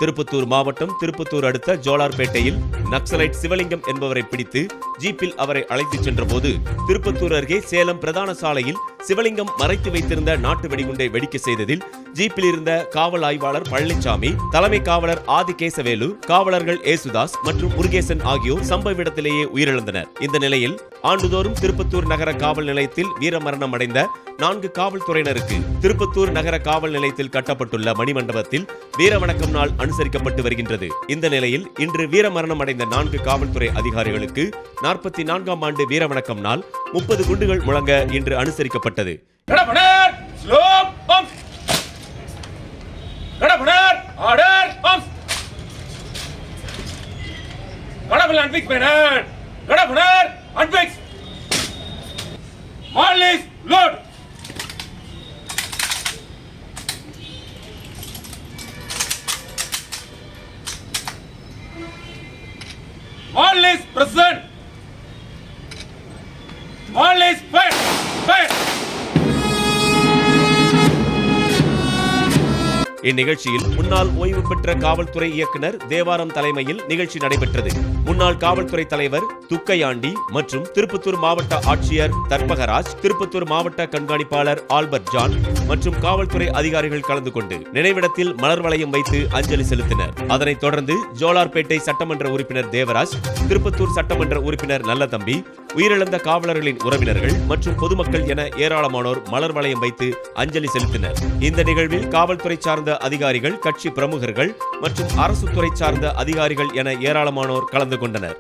திருப்பத்தூர் மாவட்டம் திருப்பத்தூர் அடுத்த ஜோலார்பேட்டையில் நக்சலைட் சிவலிங்கம் என்பவரை பிடித்து ஜீப்பில் அவரை அழைத்துச் சென்றபோது திருப்பத்தூர் அருகே சேலம் பிரதான சாலையில் சிவலிங்கம் மறைத்து வைத்திருந்த நாட்டு வெடிகுண்டை வெடிக்க செய்ததில் ஜீப்பில் இருந்த காவல் ஆய்வாளர் பழனிசாமி, தலைமை காவலர் ஆதிகேசவேலு, காவலர்கள் ஏசுதாஸ் மற்றும் முருகேசன் ஆகியோர் சம்பவ இடத்திலேயே உயிரிழந்தனர். இந்த நிலையில் ஆண்டுதோறும் திருப்பத்தூர் நகர காவல் நிலையத்தில் வீரமரணம் அடைந்த 4 காவல்துறையினருக்கு திருப்பத்தூர் நகர காவல் நிலையத்தில் கட்டப்பட்டுள்ள மணிமண்டபத்தில் வீரவணக்கம் நாள் அனுசரிக்கப்பட்டு வருகின்றது. இந்த நிலையில் இன்று வீரமரணம் அடைந்த 4 காவல்துறை அதிகாரிகளுக்கு 44ஆம் ஆண்டு வீரவணக்கம் நாள் 30 குண்டுகள் முழங்க இன்று அனுசரிக்கப்பட்டது. All is present. All is fire. Fire. இந்நிகழ்ச்சியில் முன்னாள் ஓய்வு பெற்ற காவல்துறை இயக்குனர் தேவாரம் தலைமையில் நிகழ்ச்சி நடைபெற்றது. முன்னாள் காவல்துறை தலைவர் துக்கையாண்டி மற்றும் திருப்பத்தூர் மாவட்ட ஆட்சியர் தர்பகராஜ், திருப்பத்தூர் மாவட்ட கண்காணிப்பாளர் ஆல்பர்ட் ஜான் மற்றும் காவல்துறை அதிகாரிகள் கலந்து கொண்டு நினைவிடத்தில் மலர் வளையம் வைத்து அஞ்சலி செலுத்தினர். அதனைத் தொடர்ந்து ஜோலார்பேட்டை சட்டமன்ற உறுப்பினர் தேவராஜ், திருப்பத்தூர் சட்டமன்ற உறுப்பினர் நல்லதம்பி, உயிரிழந்த காவலர்களின் உறவினர்கள் மற்றும் பொதுமக்கள் என ஏராளமானோர் மலர் வளையம் வைத்து அஞ்சலி செலுத்தினர். இந்த நிகழ்வில் காவல்துறை சார்ந்த அதிகாரிகள், கட்சி பிரமுகர்கள் மற்றும் அரசு துறை சார்ந்த அதிகாரிகள் என ஏராளமானோர் கலந்து கொண்டனர்.